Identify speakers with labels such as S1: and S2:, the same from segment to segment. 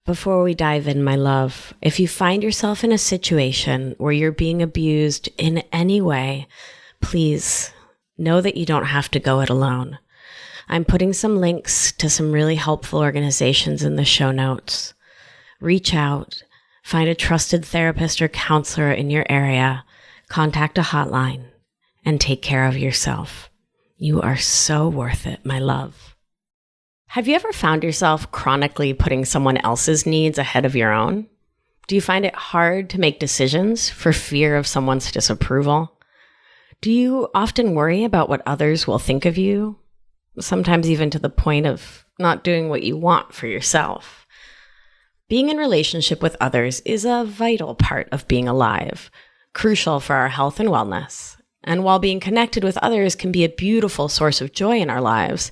S1: Before we dive in, my love, if you find yourself in a situation where you're being abused in any way, please know that you don't have to go it alone. I'm putting some links to some really helpful organizations in the show notes. Reach out, find a trusted therapist or counselor in your area, contact a hotline, and take care of yourself. You are so worth it, my love. Have you ever found yourself chronically putting someone else's needs ahead of your own? Do you find it hard to make decisions for fear of someone's disapproval? Do you often worry about what others will think of you? Sometimes even to the point of not doing what you want for yourself. Being in relationship with others is a vital part of being alive, crucial for our health and wellness. And while being connected with others can be a beautiful source of joy in our lives,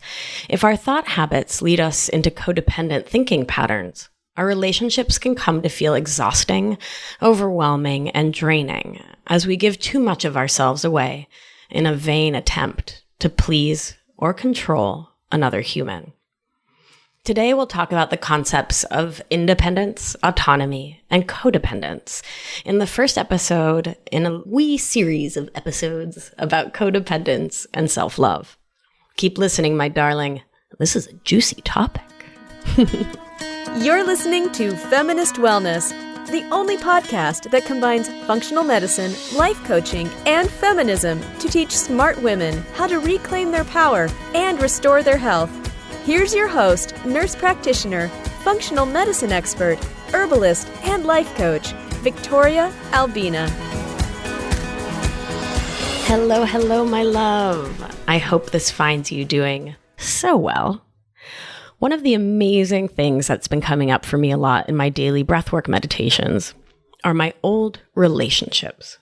S1: if our thought habits lead us into codependent thinking patterns, our relationships can come to feel exhausting, overwhelming, and draining as we give too much of ourselves away in a vain attempt to please or control another human. Today, we'll talk about the concepts of independence, autonomy, and codependence in the first episode in a wee series of episodes about codependence and self-love. Keep listening, my darling. This is a juicy topic.
S2: You're listening to Feminist Wellness, the only podcast that combines functional medicine, life coaching, and feminism to teach smart women how to reclaim their power and restore their health. Here's your host, nurse practitioner, functional medicine expert, herbalist, and life coach, Victoria Albina.
S1: Hello, my love. I hope this finds you doing so well. One of the amazing things that's been coming up for me a lot in my daily breathwork meditations are my old relationships.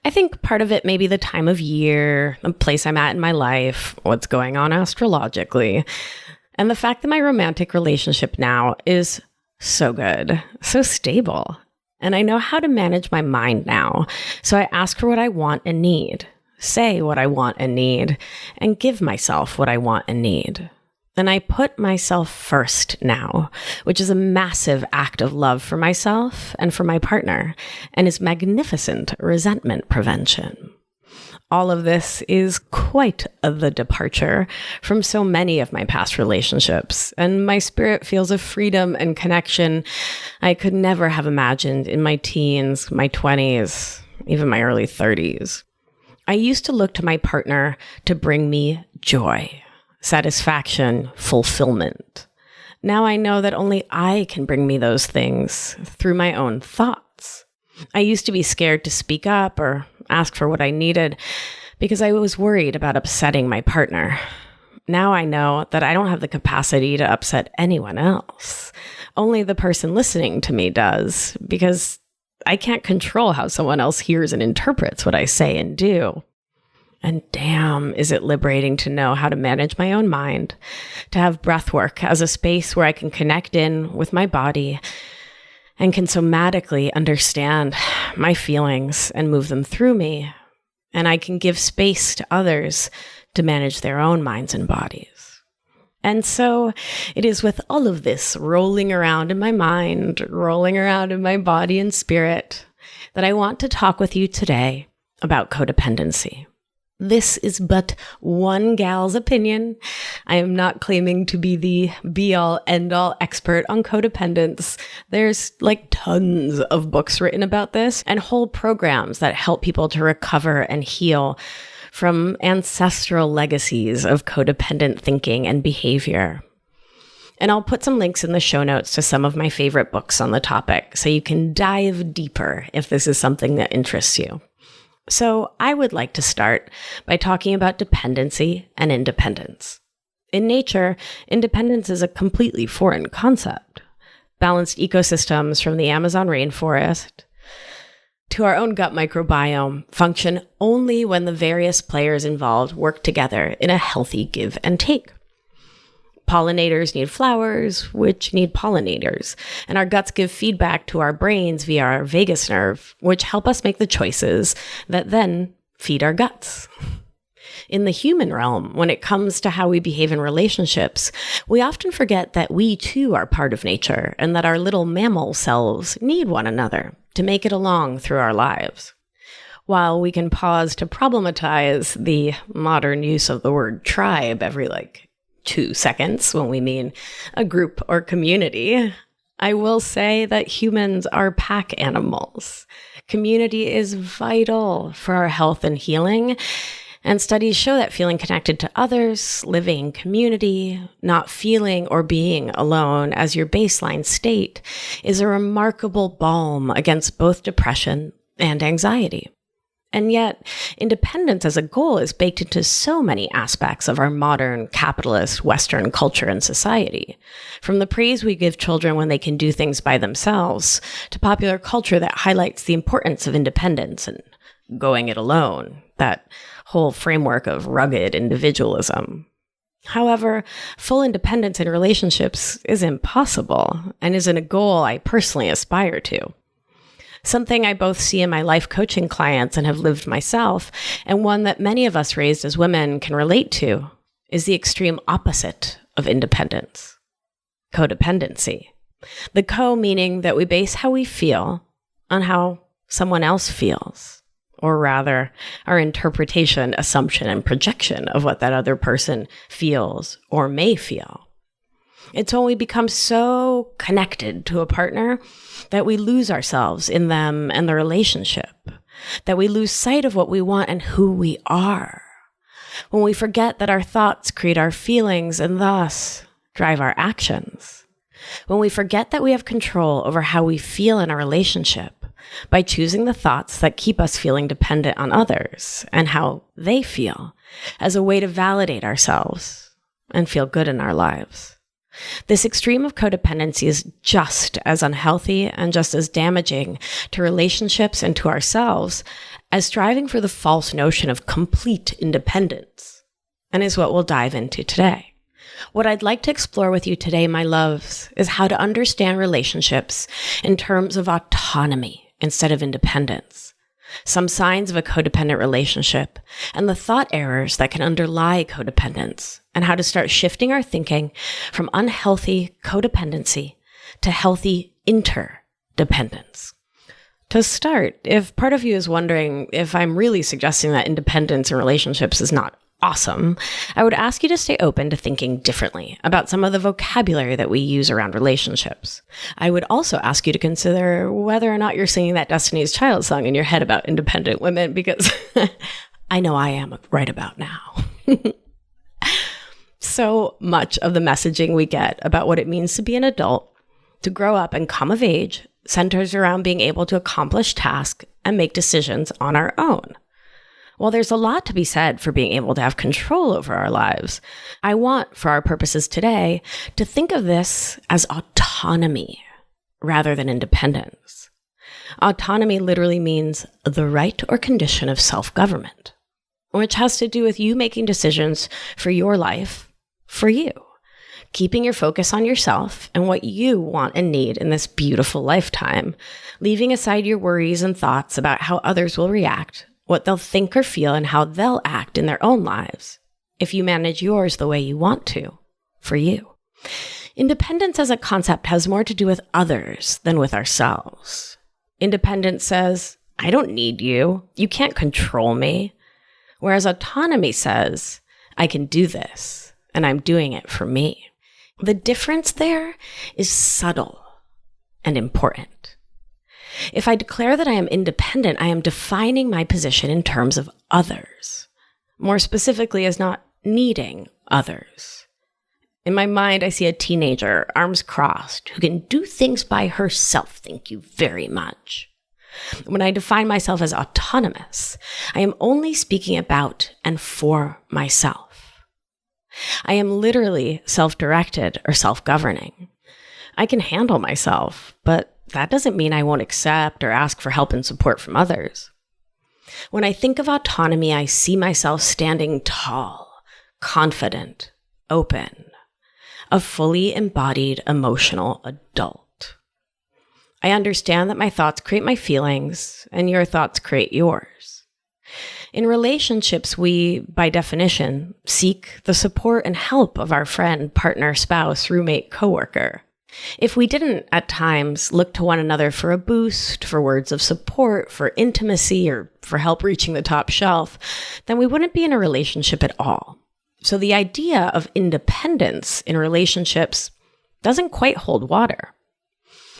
S1: I think part of it may be the time of year, the place I'm at in my life, what's going on astrologically, and the fact that my romantic relationship now is so good, so stable. And I know how to manage my mind now. So I ask for what I want and need, say what I want and need, and give myself what I want and need. And I put myself first now, which is a massive act of love for myself and for my partner, and is magnificent resentment prevention. All of this is quite the departure from so many of my past relationships, and my spirit feels a freedom and connection I could never have imagined in my teens, my 20s, even my early 30s. I used to look to my partner to bring me joy, satisfaction, fulfillment. Now I know that only I can bring me those things through my own thoughts. I used to be scared to speak up or ask for what I needed because I was worried about upsetting my partner. Now I know that I don't have the capacity to upset anyone else. Only the person listening to me does, because I can't control how someone else hears and interprets what I say and do. And damn, is it liberating to know how to manage my own mind, to have breathwork as a space where I can connect in with my body and can somatically understand my feelings and move them through me. And I can give space to others to manage their own minds and bodies. And so it is with all of this rolling around in my mind, rolling around in my body and spirit, that I want to talk with you today about codependency. This is but one gal's opinion. I am not claiming to be the be-all, end-all expert on codependence. There's like tons of books written about this and whole programs that help people to recover and heal from ancestral legacies of codependent thinking and behavior. And I'll put some links in the show notes to some of my favorite books on the topic so you can dive deeper if this is something that interests you. So I would like to start by talking about dependency and independence. In nature, independence is a completely foreign concept. Balanced ecosystems from the Amazon rainforest to our own gut microbiome function only when the various players involved work together in a healthy give and take. Pollinators need flowers, which need pollinators, and our guts give feedback to our brains via our vagus nerve, which help us make the choices that then feed our guts. In the human realm, when it comes to how we behave in relationships, we often forget that we too are part of nature and that our little mammal selves need one another to make it along through our lives. While we can pause to problematize the modern use of the word tribe every 2 seconds when we mean a group or community, I will say that humans are pack animals. Community is vital for our health and healing, and studies show that feeling connected to others, living in community, not feeling or being alone as your baseline state is a remarkable balm against both depression and anxiety. And yet, independence as a goal is baked into so many aspects of our modern, capitalist, Western culture and society. From the praise we give children when they can do things by themselves, to popular culture that highlights the importance of independence and going it alone, that whole framework of rugged individualism. However, full independence in relationships is impossible and isn't a goal I personally aspire to. Something I both see in my life coaching clients and have lived myself, and one that many of us raised as women can relate to, is the extreme opposite of independence: codependency. The co meaning that we base how we feel on how someone else feels, or rather, our interpretation, assumption, and projection of what that other person feels or may feel. It's when we become so connected to a partner that we lose ourselves in them and the relationship, that we lose sight of what we want and who we are. When we forget that our thoughts create our feelings and thus drive our actions. When we forget that we have control over how we feel in a relationship by choosing the thoughts that keep us feeling dependent on others and how they feel as a way to validate ourselves and feel good in our lives. This extreme of codependency is just as unhealthy and just as damaging to relationships and to ourselves as striving for the false notion of complete independence, and is what we'll dive into today. What I'd like to explore with you today, my loves, is how to understand relationships in terms of autonomy instead of independence, some signs of a codependent relationship, and the thought errors that can underlie codependence, and how to start shifting our thinking from unhealthy codependency to healthy interdependence. To start, if part of you is wondering if I'm really suggesting that independence in relationships is not awesome, I would ask you to stay open to thinking differently about some of the vocabulary that we use around relationships. I would also ask you to consider whether or not you're singing that Destiny's Child song in your head about independent women, because I know I am right about now. So much of the messaging we get about what it means to be an adult, to grow up and come of age, centers around being able to accomplish tasks and make decisions on our own. While there's a lot to be said for being able to have control over our lives, I want, for our purposes today, to think of this as autonomy rather than independence. Autonomy literally means the right or condition of self-government, which has to do with you making decisions for your life, for you, keeping your focus on yourself and what you want and need in this beautiful lifetime, leaving aside your worries and thoughts about how others will react, what they'll think or feel, and how they'll act in their own lives, if you manage yours the way you want to, for you. Independence as a concept has more to do with others than with ourselves. Independence says, I don't need you. You can't control me. Whereas autonomy says, I can do this, and I'm doing it for me. The difference there is subtle and important. If I declare that I am independent, I am defining my position in terms of others, more specifically as not needing others. In my mind, I see a teenager, arms crossed, who can do things by herself, thank you very much. When I define myself as autonomous, I am only speaking about and for myself. I am literally self-directed or self-governing. I can handle myself, but that doesn't mean I won't accept or ask for help and support from others. When I think of autonomy, I see myself standing tall, confident, open, a fully embodied emotional adult. I understand that my thoughts create my feelings and your thoughts create yours. In relationships, we, by definition, seek the support and help of our friend, partner, spouse, roommate, coworker. If we didn't, at times, look to one another for a boost, for words of support, for intimacy, or for help reaching the top shelf, then we wouldn't be in a relationship at all. So the idea of independence in relationships doesn't quite hold water.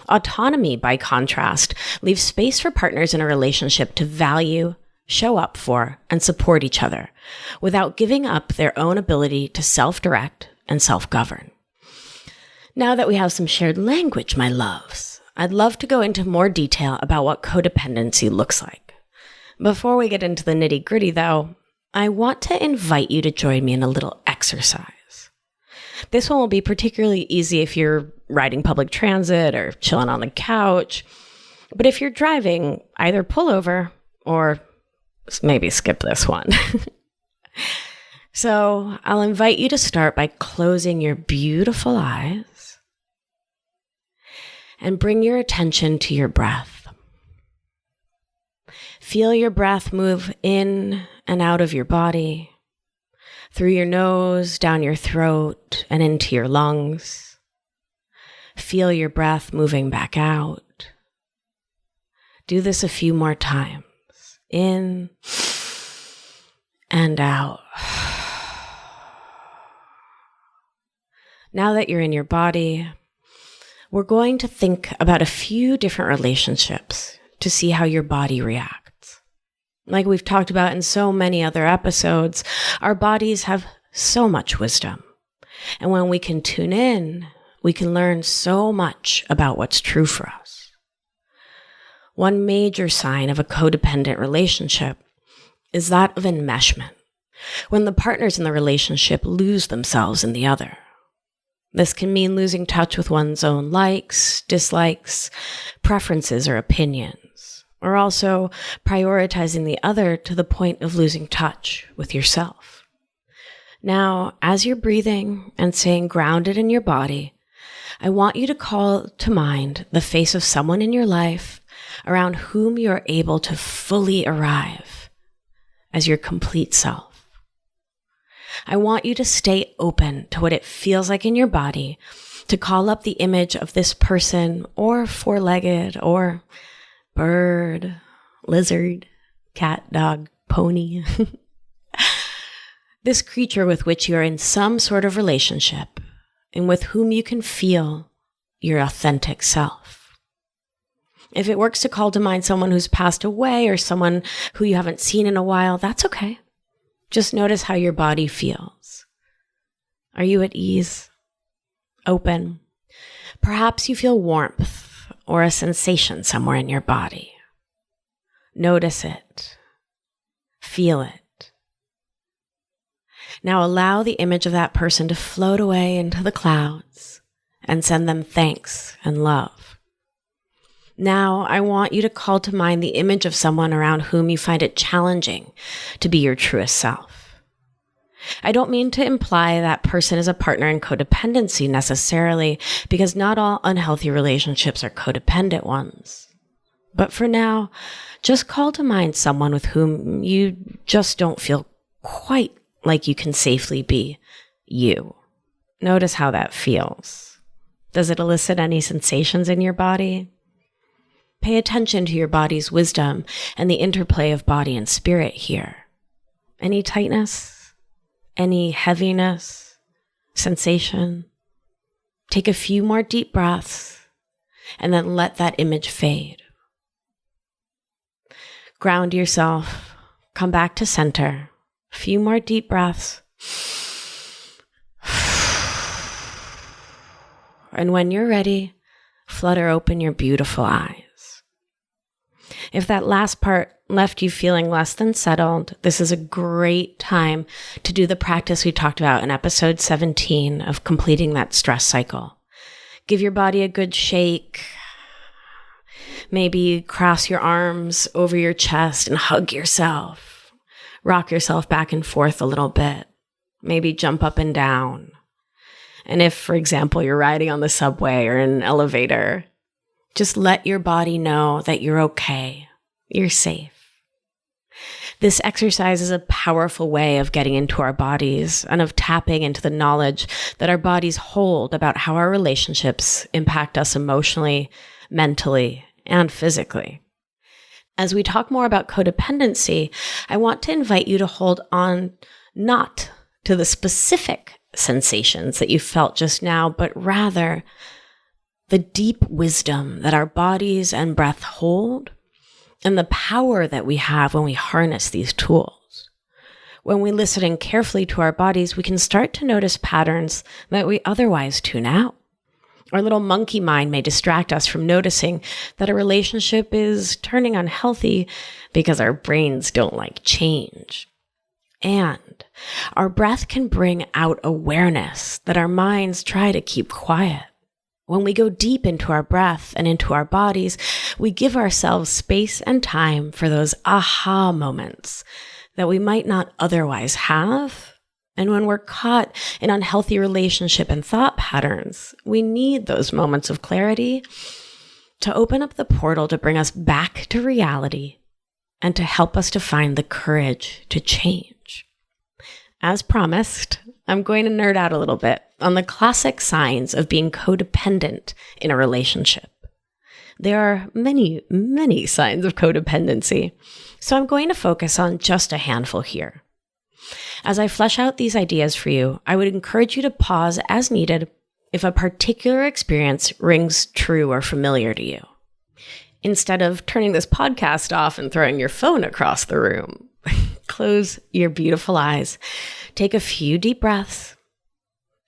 S1: Autonomy, by contrast, leaves space for partners in a relationship to value, show up for, and support each other without giving up their own ability to self-direct and self-govern. Now that we have some shared language, my loves, I'd love to go into more detail about what codependency looks like. Before we get into the nitty-gritty, though, I want to invite you to join me in a little exercise. This one will be particularly easy if you're riding public transit or chilling on the couch. But if you're driving, either pull over or maybe skip this one. So I'll invite you to start by closing your beautiful eyes and bring your attention to your breath. Feel your breath move in and out of your body, through your nose, down your throat, and into your lungs. Feel your breath moving back out. Do this a few more times. In and out. Now that you're in your body, we're going to think about a few different relationships to see how your body reacts. Like we've talked about in so many other episodes, our bodies have so much wisdom. And when we can tune in, we can learn so much about what's true for us. One major sign of a codependent relationship is that of enmeshment, when the partners in the relationship lose themselves in the other. This can mean losing touch with one's own likes, dislikes, preferences, or opinions, or also prioritizing the other to the point of losing touch with yourself. Now, as you're breathing and staying grounded in your body, I want you to call to mind the face of someone in your life around whom you are able to fully arrive as your complete self. I want you to stay open to what it feels like in your body, to call up the image of this person or four-legged or bird, lizard, cat, dog, pony. This creature with which you are in some sort of relationship and with whom you can feel your authentic self. If it works to call to mind someone who's passed away or someone who you haven't seen in a while, that's okay. Just notice how your body feels. Are you at ease? Open? Perhaps you feel warmth or a sensation somewhere in your body. Notice it. Feel it. Now allow the image of that person to float away into the clouds and send them thanks and love. Now I want you to call to mind the image of someone around whom you find it challenging to be your truest self. I don't mean to imply that person is a partner in codependency necessarily, because not all unhealthy relationships are codependent ones. But for now, just call to mind someone with whom you just don't feel quite like you can safely be you. Notice how that feels. Does it elicit any sensations in your body? Pay attention to your body's wisdom and the interplay of body and spirit here. Any tightness? Any heaviness? Sensation? Take a few more deep breaths and then let that image fade. Ground yourself. Come back to center. A few more deep breaths. And when you're ready, flutter open your beautiful eyes. If that last part left you feeling less than settled, this is a great time to do the practice we talked about in episode 17 of completing that stress cycle. Give your body a good shake. Maybe cross your arms over your chest and hug yourself. Rock yourself back and forth a little bit. Maybe jump up and down. And if, for example, you're riding on the subway or in an elevator, just let your body know that you're okay. You're safe. This exercise is a powerful way of getting into our bodies and of tapping into the knowledge that our bodies hold about how our relationships impact us emotionally, mentally, and physically. As we talk more about codependency, I want to invite you to hold on not to the specific sensations that you felt just now, but rather the deep wisdom that our bodies and breath hold and the power that we have when we harness these tools. When we listen in carefully to our bodies, we can start to notice patterns that we otherwise tune out. Our little monkey mind may distract us from noticing that a relationship is turning unhealthy because our brains don't like change. And our breath can bring out awareness that our minds try to keep quiet. When we go deep into our breath and into our bodies, we give ourselves space and time for those aha moments that we might not otherwise have. And when we're caught in unhealthy relationship and thought patterns, we need those moments of clarity to open up the portal to bring us back to reality and to help us to find the courage to change. As promised, I'm going to nerd out a little bit on the classic signs of being codependent in a relationship. There are many, many signs of codependency, so I'm going to focus on just a handful here. As I flesh out these ideas for you, I would encourage you to pause as needed if a particular experience rings true or familiar to you. Instead of turning this podcast off and throwing your phone across the room, close your beautiful eyes, take a few deep breaths,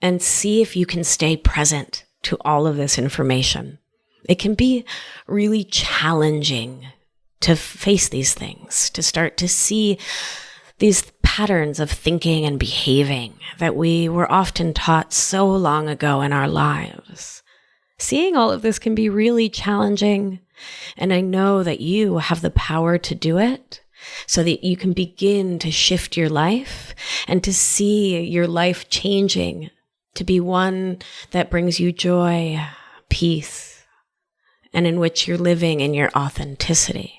S1: and see if you can stay present to all of this information. It can be really challenging to face these things, to start to see these patterns of thinking and behaving that we were often taught so long ago in our lives. Seeing all of this can be really challenging, and I know that you have the power to do it so that you can begin to shift your life and to see your life changing to be one that brings you joy, peace, and in which you're living in your authenticity.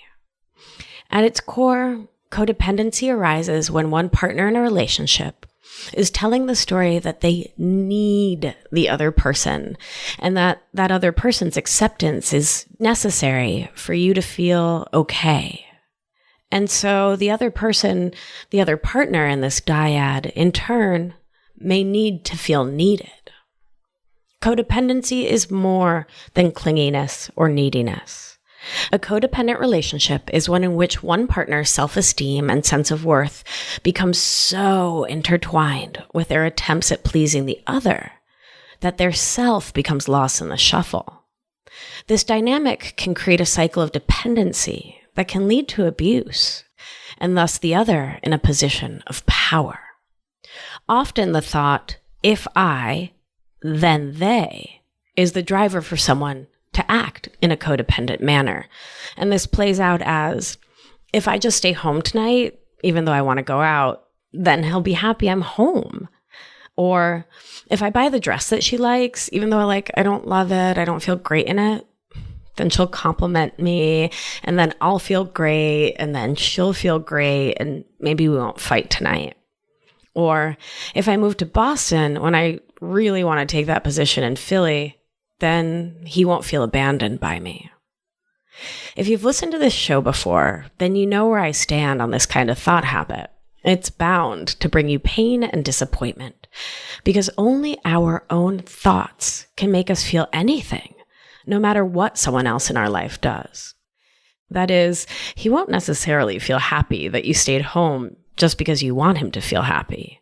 S1: At its core, codependency arises when one partner in a relationship is telling the story that they need the other person and that other person's acceptance is necessary for you to feel okay. And so the other person, the other partner in this dyad, in turn, may need to feel needed. Codependency is more than clinginess or neediness. A codependent relationship is one in which one partner's self-esteem and sense of worth becomes so intertwined with their attempts at pleasing the other that their self becomes lost in the shuffle. This dynamic can create a cycle of dependency that can lead to abuse, and thus the other in a position of power. Often the thought, if I, then they, is the driver for someone to act in a codependent manner. And this plays out as, if I just stay home tonight, even though I want to go out, then he'll be happy I'm home. Or if I buy the dress that she likes, even though I don't love it, I don't feel great in it, then she'll compliment me and then I'll feel great and then she'll feel great and maybe we won't fight tonight. Or if I move to Boston when I really want to take that position in Philly, then he won't feel abandoned by me. If you've listened to this show before, then you know where I stand on this kind of thought habit. It's bound to bring you pain and disappointment because only our own thoughts can make us feel anything, no matter what someone else in our life does. That is, he won't necessarily feel happy that you stayed home just because you want him to feel happy.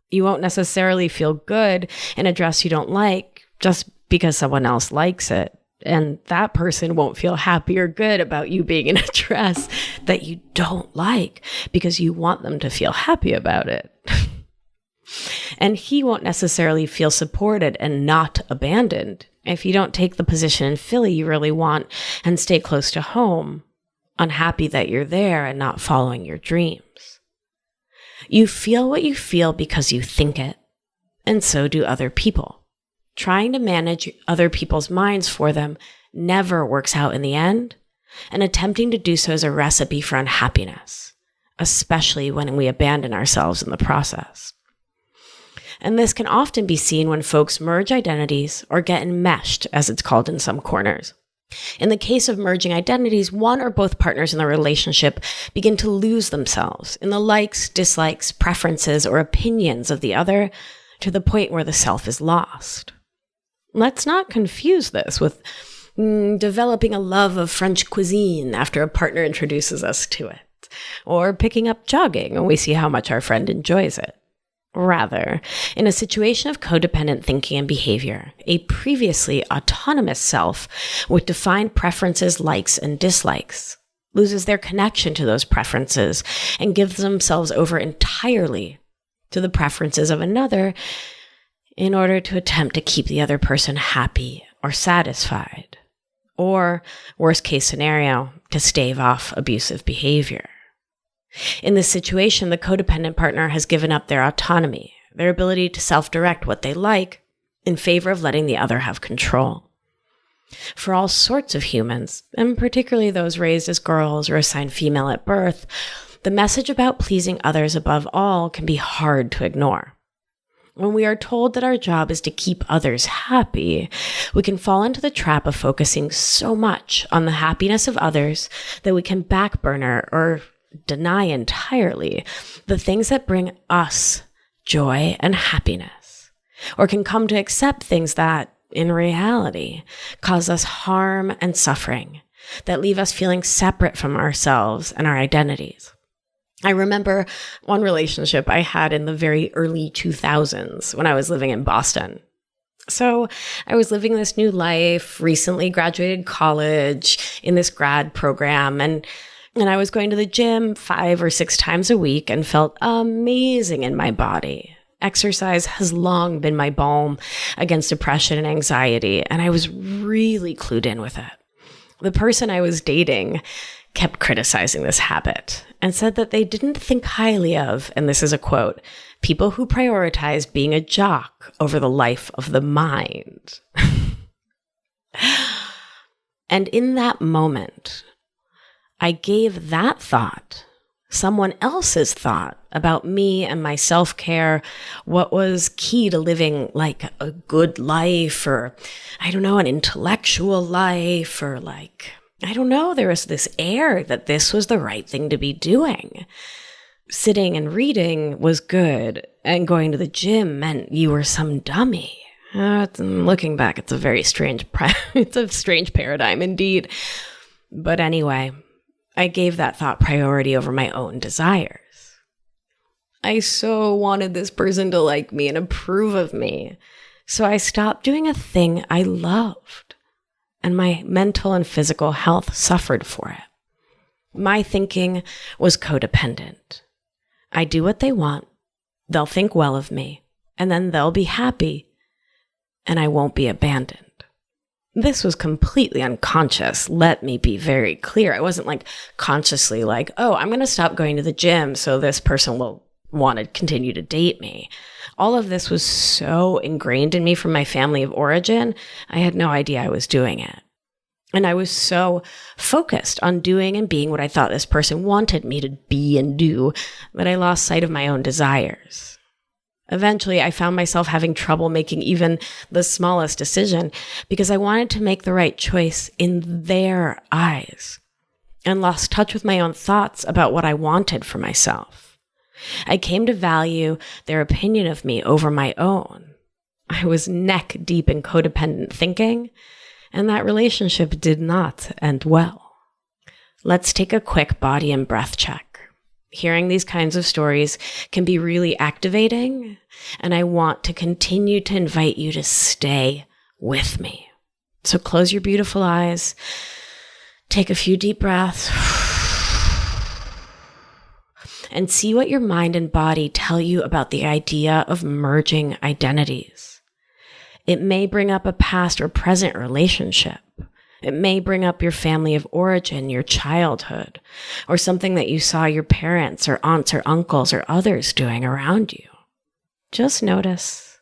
S1: You won't necessarily feel good in a dress you don't like just because someone else likes it. And that person won't feel happy or good about you being in a dress that you don't like because you want them to feel happy about it. And he won't necessarily feel supported and not abandoned if you don't take the position in Philly you really want and stay close to home, unhappy that you're there and not following your dreams. You feel what you feel because you think it, and so do other people. Trying to manage other people's minds for them never works out in the end, and attempting to do so is a recipe for unhappiness. especially when we abandon ourselves in the process. And this can often be seen when folks merge identities or get enmeshed, as it's called in some corners. In the case of merging identities, one or both partners in the relationship begin to lose themselves in the likes, dislikes, preferences, or opinions of the other to the point where the self is lost. Let's not confuse this with developing a love of French cuisine after a partner introduces us to it, or picking up jogging when we see how much our friend enjoys it. Rather, in a situation of codependent thinking and behavior, a previously autonomous self with defined preferences, likes, and dislikes loses their connection to those preferences and gives themselves over entirely to the preferences of another in order to attempt to keep the other person happy or satisfied, or, worst case scenario, to stave off abusive behavior. In this situation, the codependent partner has given up their autonomy, their ability to self-direct what they like, in favor of letting the other have control. For all sorts of humans, and particularly those raised as girls or assigned female at birth, the message about pleasing others above all can be hard to ignore. When we are told that our job is to keep others happy, we can fall into the trap of focusing so much on the happiness of others that we can backburner or deny entirely the things that bring us joy and happiness, or can come to accept things that, in reality, cause us harm and suffering, that leave us feeling separate from ourselves and our identities. I remember one relationship I had in the very early 2000s when I was living in Boston. So I was living this new life, recently graduated college in this grad program, and I was going to the gym 5 or 6 times a week and felt amazing in my body. Exercise has long been my balm against depression and anxiety, and I was really clued in with it. The person I was dating kept criticizing this habit and said that they didn't think highly of, and this is a quote, people who prioritize being a jock over the life of the mind. And in that moment, I gave that thought, someone else's thought about me and my self-care, what was key to living like a good life, or an intellectual life, or there was this air that this was the right thing to be doing. Sitting and reading was good, and going to the gym meant you were some dummy. Looking back, it's a very strange, it's a strange paradigm indeed. But anyway, I gave that thought priority over my own desires. I so wanted this person to like me and approve of me. So I stopped doing a thing I loved, and my mental and physical health suffered for it. My thinking was codependent. I do what they want, they'll think well of me, and then they'll be happy, and I won't be abandoned. This was completely unconscious. Let me be very clear. I wasn't consciously I'm going to stop going to the gym so this person will want to continue to date me. All of this was so ingrained in me from my family of origin, I had no idea I was doing it. And I was so focused on doing and being what I thought this person wanted me to be and do that I lost sight of my own desires. Eventually, I found myself having trouble making even the smallest decision because I wanted to make the right choice in their eyes and lost touch with my own thoughts about what I wanted for myself. I came to value their opinion of me over my own. I was neck deep in codependent thinking, and that relationship did not end well. Let's take a quick body and breath check. Hearing these kinds of stories can be really activating, and I want to continue to invite you to stay with me. So close your beautiful eyes, take a few deep breaths, and see what your mind and body tell you about the idea of merging identities. It may bring up a past or present relationship. It may bring up your family of origin, your childhood, or something that you saw your parents or aunts or uncles or others doing around you. Just notice.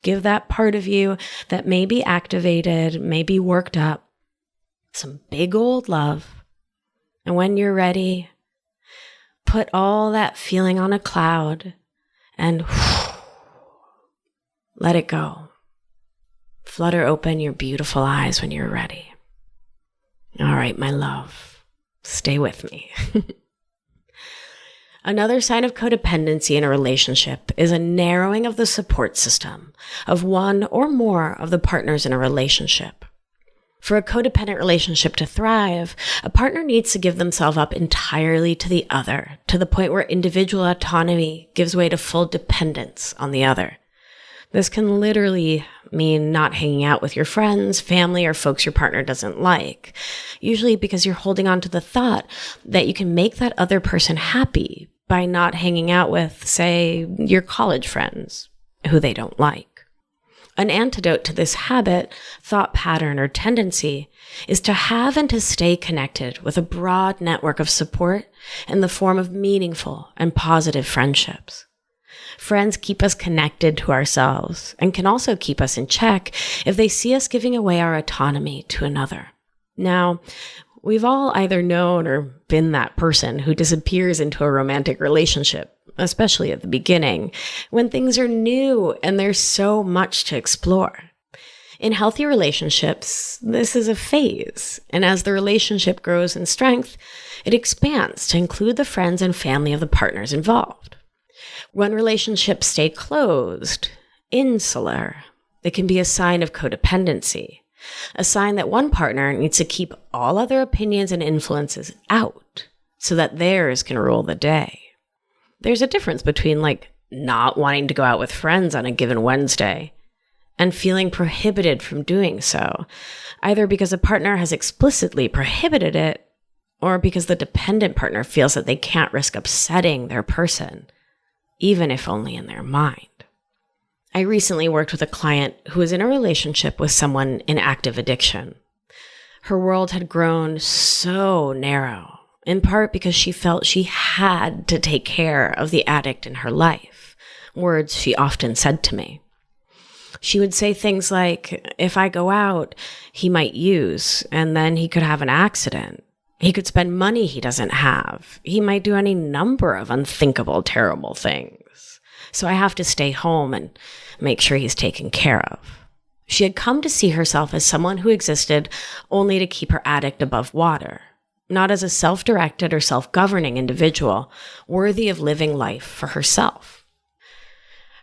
S1: Give that part of you that may be activated, may be worked up, some big old love. And when you're ready, Put all that feeling on a cloud and let it go. Flutter open your beautiful eyes when you're ready. All right, my love, stay with me. Another sign of codependency in a relationship is a narrowing of the support system of one or more of the partners in a relationship. For a codependent relationship to thrive, a partner needs to give themselves up entirely to the other, to the point where individual autonomy gives way to full dependence on the other. This can literally mean not hanging out with your friends, family, or folks your partner doesn't like, usually because you're holding on to the thought that you can make that other person happy by not hanging out with, say, your college friends who they don't like. An antidote to this habit, thought pattern, or tendency is to have and to stay connected with a broad network of support in the form of meaningful and positive friendships. Friends keep us connected to ourselves and can also keep us in check if they see us giving away our autonomy to another. Now, we've all either known or been that person who disappears into a romantic relationship, especially at the beginning, when things are new and there's so much to explore. In healthy relationships, this is a phase, and as the relationship grows in strength, it expands to include the friends and family of the partners involved. When relationships stay closed, insular, it can be a sign of codependency, a sign that one partner needs to keep all other opinions and influences out so that theirs can rule the day. There's a difference between not wanting to go out with friends on a given Wednesday and feeling prohibited from doing so, either because a partner has explicitly prohibited it or because the dependent partner feels that they can't risk upsetting their person, even if only in their mind. I recently worked with a client who was in a relationship with someone in active addiction. Her world had grown so narrow, in part because she felt she had to take care of the addict in her life, words she often said to me. She would say things like, if I go out, he might use, and then he could have an accident. He could spend money he doesn't have. He might do any number of unthinkable, terrible things. So I have to stay home and make sure he's taken care of. She had come to see herself as someone who existed only to keep her addict above water, not as a self-directed or self-governing individual worthy of living life for herself.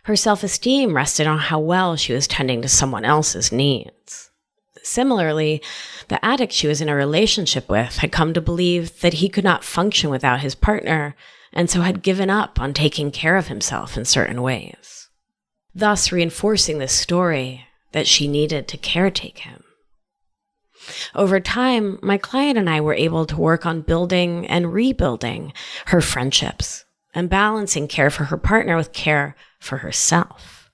S1: Her self-esteem rested on how well she was tending to someone else's needs. Similarly, the addict she was in a relationship with had come to believe that he could not function without his partner, and so had given up on taking care of himself in certain ways, thus reinforcing this story that she needed to caretake him. Over time, my client and I were able to work on building and rebuilding her friendships and balancing care for her partner with care for herself,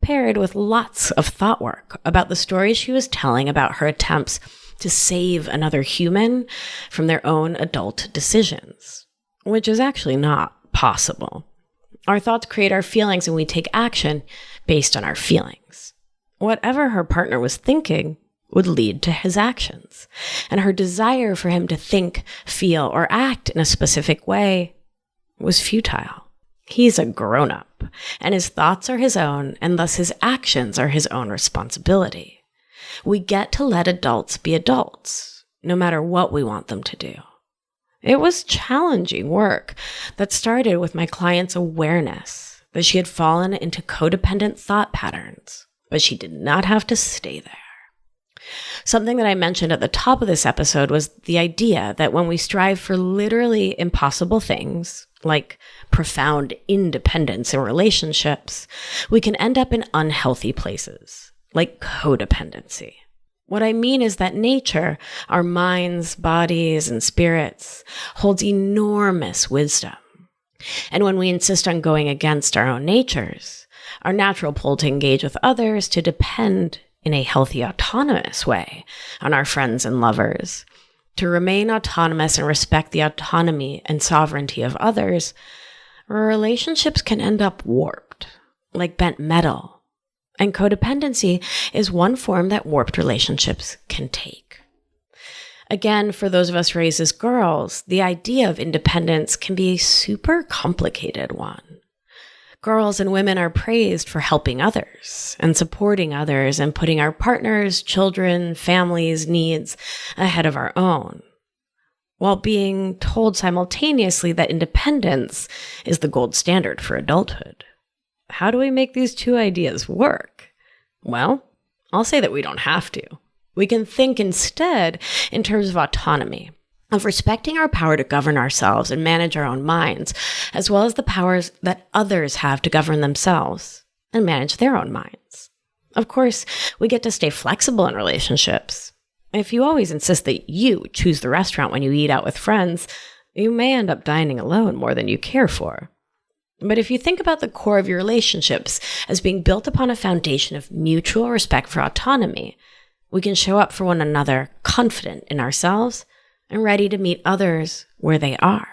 S1: paired with lots of thought work about the stories she was telling about her attempts to save another human from their own adult decisions, which is actually not possible. Our thoughts create our feelings and we take action based on our feelings. Whatever her partner was thinking would lead to his actions, and her desire for him to think, feel, or act in a specific way was futile. He's a grown-up, and his thoughts are his own, and thus his actions are his own responsibility. We get to let adults be adults, no matter what we want them to do. It was challenging work that started with my client's awareness that she had fallen into codependent thought patterns, but she did not have to stay there. Something that I mentioned at the top of this episode was the idea that when we strive for literally impossible things, like profound independence in relationships, we can end up in unhealthy places, like codependency. What I mean is that nature, our minds, bodies, and spirits, holds enormous wisdom. And when we insist on going against our own natures, our natural pull to engage with others, to depend in a healthy, autonomous way on our friends and lovers, to remain autonomous and respect the autonomy and sovereignty of others, relationships can end up warped, like bent metal. And codependency is one form that warped relationships can take. Again, for those of us raised as girls, the idea of independence can be a super complicated one. Girls and women are praised for helping others and supporting others and putting our partners, children, families' needs ahead of our own, while being told simultaneously that independence is the gold standard for adulthood. How do we make these two ideas work? Well, I'll say that we don't have to. We can think instead in terms of autonomy, of respecting our power to govern ourselves and manage our own minds, as well as the powers that others have to govern themselves and manage their own minds. Of course, we get to stay flexible in relationships. If you always insist that you choose the restaurant when you eat out with friends, you may end up dining alone more than you care for. But if you think about the core of your relationships as being built upon a foundation of mutual respect for autonomy, we can show up for one another confident in ourselves and ready to meet others where they are.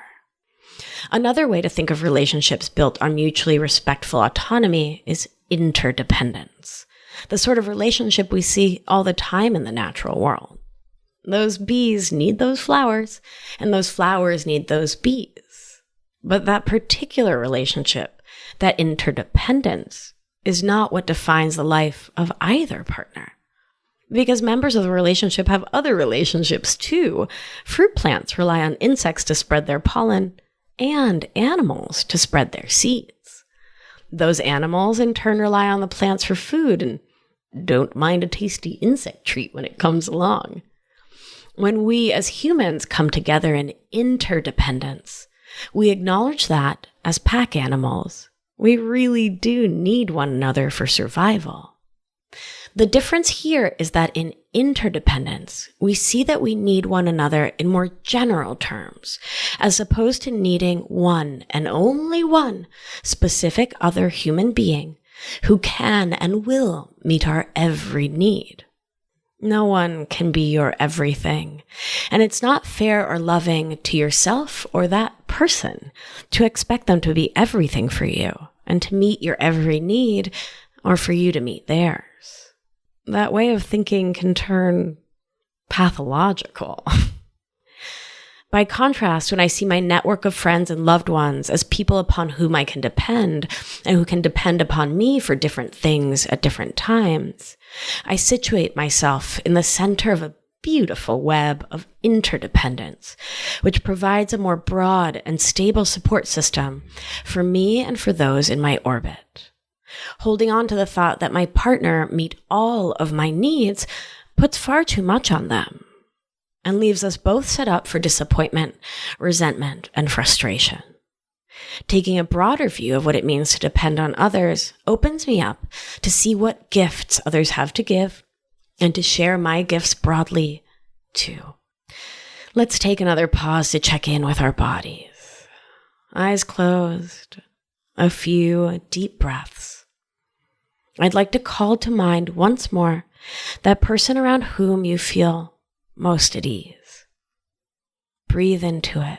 S1: Another way to think of relationships built on mutually respectful autonomy is interdependence, the sort of relationship we see all the time in the natural world. Those bees need those flowers, and those flowers need those bees. But that particular relationship, that interdependence, is not what defines the life of either partner. Because members of the relationship have other relationships too. Fruit plants rely on insects to spread their pollen and animals to spread their seeds. Those animals in turn rely on the plants for food and don't mind a tasty insect treat when it comes along. When we as humans come together in interdependence, we acknowledge that as pack animals, we really do need one another for survival. The difference here is that in interdependence, we see that we need one another in more general terms, as opposed to needing one and only one specific other human being who can and will meet our every need. No one can be your everything, and it's not fair or loving to yourself or that person to expect them to be everything for you and to meet your every need or for you to meet theirs. That way of thinking can turn pathological. By contrast, when I see my network of friends and loved ones as people upon whom I can depend and who can depend upon me for different things at different times, I situate myself in the center of a beautiful web of interdependence, which provides a more broad and stable support system for me and for those in my orbit. Holding on to the thought that my partner meet all of my needs puts far too much on them and leaves us both set up for disappointment, resentment, and frustration. Taking a broader view of what it means to depend on others opens me up to see what gifts others have to give and to share my gifts broadly too. Let's take another pause to check in with our bodies. Eyes closed, a few deep breaths. I'd like to call to mind once more that person around whom you feel most at ease. Breathe into it.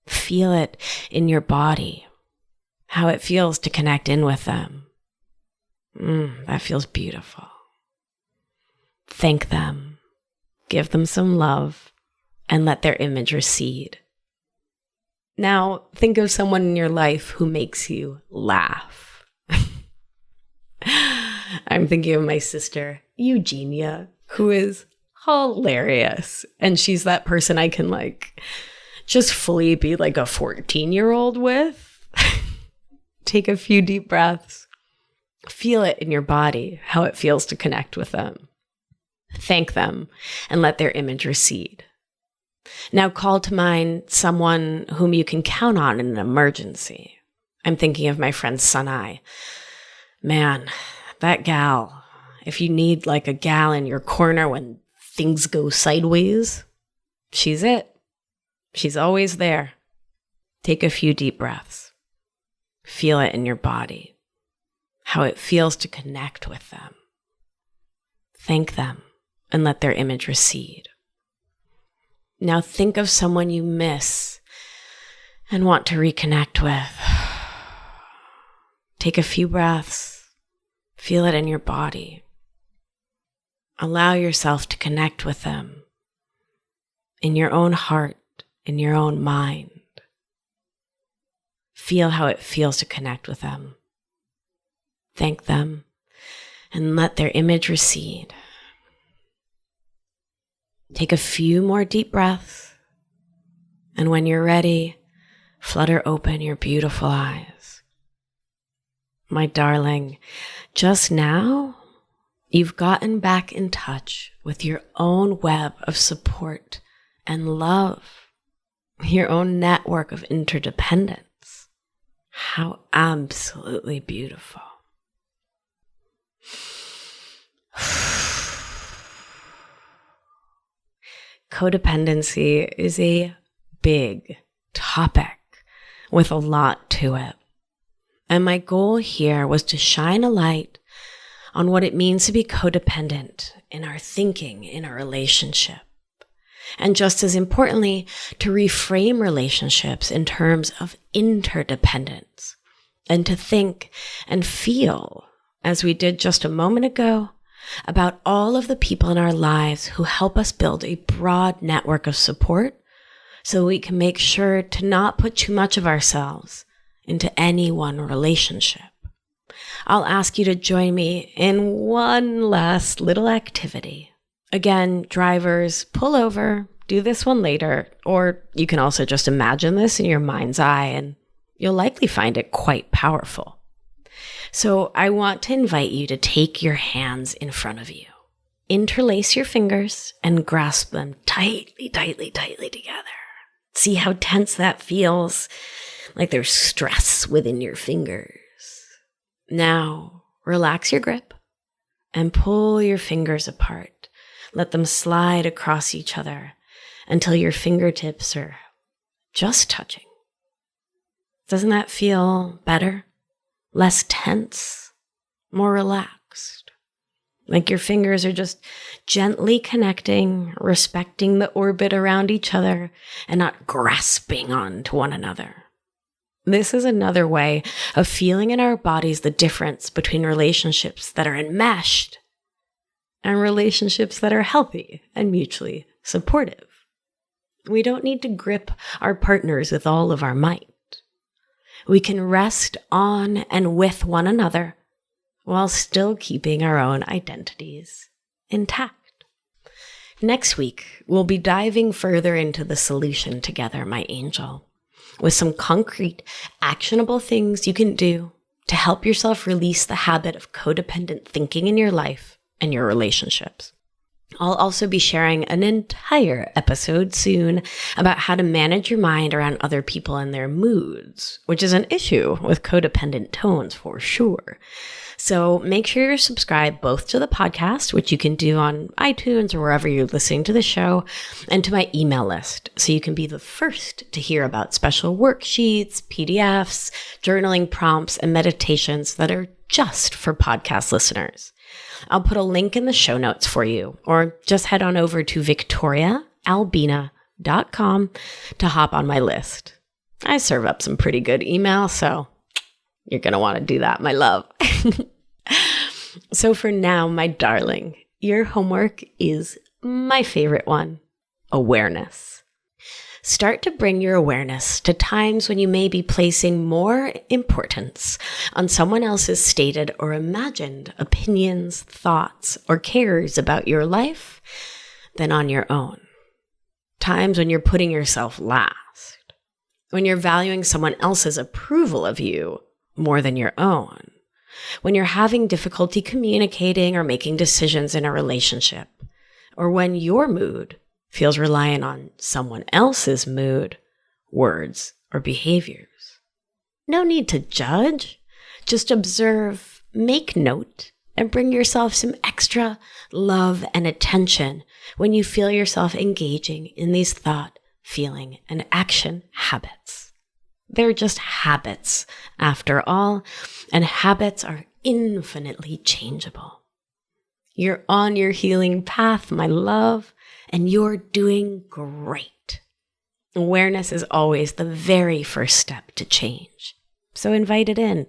S1: Feel it in your body, how it feels to connect in with them. That feels beautiful. Thank them. Give them some love and let their image recede. Now, think of someone in your life who makes you laugh. I'm thinking of my sister, Eugenia, who is hilarious. And she's that person I can just fully be like a 14-year-old with. Take a few deep breaths. Feel it in your body, how it feels to connect with them. Thank them and let their image recede. Now call to mind someone whom you can count on in an emergency. I'm thinking of my friend Sanai. Man, that gal, if you need a gal in your corner when things go sideways, she's it. She's always there. Take a few deep breaths. Feel it in your body, how it feels to connect with them. Thank them and let their image recede. Now think of someone you miss and want to reconnect with. Take a few breaths. Feel it in your body. Allow yourself to connect with them in your own heart, in your own mind. Feel how it feels to connect with them. Thank them and let their image recede. Take a few more deep breaths, and when you're ready, flutter open your beautiful eyes. My darling, just now, you've gotten back in touch with your own web of support and love, your own network of interdependence. How absolutely beautiful. Codependency is a big topic with a lot to it. And my goal here was to shine a light on what it means to be codependent in our thinking, in our relationship. And just as importantly, to reframe relationships in terms of interdependence and to think and feel, as we did just a moment ago, about all of the people in our lives who help us build a broad network of support so we can make sure to not put too much of ourselves into any one relationship. I'll ask you to join me in one last little activity. Again, drivers, pull over, do this one later, or you can also just imagine this in your mind's eye and you'll likely find it quite powerful. So I want to invite you to take your hands in front of you. Interlace your fingers and grasp them tightly, tightly, tightly together. See how tense that feels, like there's stress within your fingers. Now, relax your grip and pull your fingers apart. Let them slide across each other until your fingertips are just touching. Doesn't that feel better? Less tense, more relaxed. Like your fingers are just gently connecting, respecting the orbit around each other, and not grasping onto one another. This is another way of feeling in our bodies the difference between relationships that are enmeshed and relationships that are healthy and mutually supportive. We don't need to grip our partners with all of our might. We can rest on and with one another while still keeping our own identities intact. Next week, we'll be diving further into the solution together, my angel, with some concrete, actionable things you can do to help yourself release the habit of codependent thinking in your life and your relationships. I'll also be sharing an entire episode soon about how to manage your mind around other people and their moods, which is an issue with codependent tones for sure. So make sure you're subscribed both to the podcast, which you can do on iTunes or wherever you're listening to the show, and to my email list, so you can be the first to hear about special worksheets, PDFs, journaling prompts, and meditations that are just for podcast listeners. I'll put a link in the show notes for you, or just head on over to victoriaalbina.com to hop on my list. I serve up some pretty good email, so you're going to want to do that, my love. So for now, my darling, your homework is my favorite one, awareness. Start to bring your awareness to times when you may be placing more importance on someone else's stated or imagined opinions, thoughts, or cares about your life than on your own. Times when you're putting yourself last, when you're valuing someone else's approval of you more than your own, when you're having difficulty communicating or making decisions in a relationship, or when your mood feels reliant on someone else's mood, words, or behaviors. No need to judge. Just observe, make note, and bring yourself some extra love and attention when you feel yourself engaging in these thought, feeling, and action habits. They're just habits, after all, and habits are infinitely changeable. You're on your healing path, my love, and you're doing great. Awareness is always the very first step to change. So invite it in,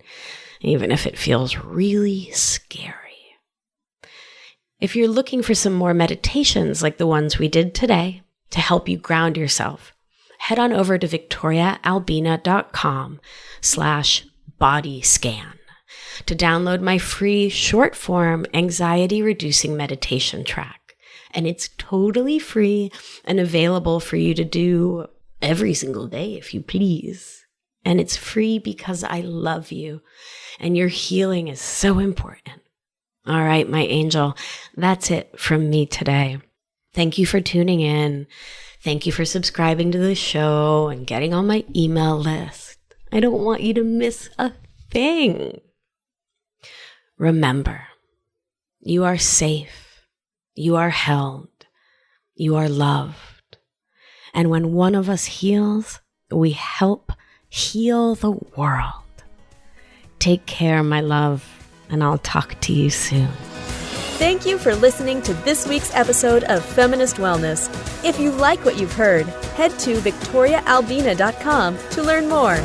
S1: even if it feels really scary. If you're looking for some more meditations like the ones we did today, to help you ground yourself, head on over to victoriaalbina.com/bodyscan to download my free short-form anxiety-reducing meditation track. And it's totally free and available for you to do every single day if you please. And it's free because I love you and your healing is so important. All right, my angel, that's it from me today. Thank you for tuning in. Thank you for subscribing to the show and getting on my email list. I don't want you to miss a thing. Remember, you are safe. You are held. You are loved. And when one of us heals, we help heal the world. Take care, my love, and I'll talk to you soon.
S2: Thank you for listening to this week's episode of Feminist Wellness. If you like what you've heard, head to victoriaalbina.com to learn more.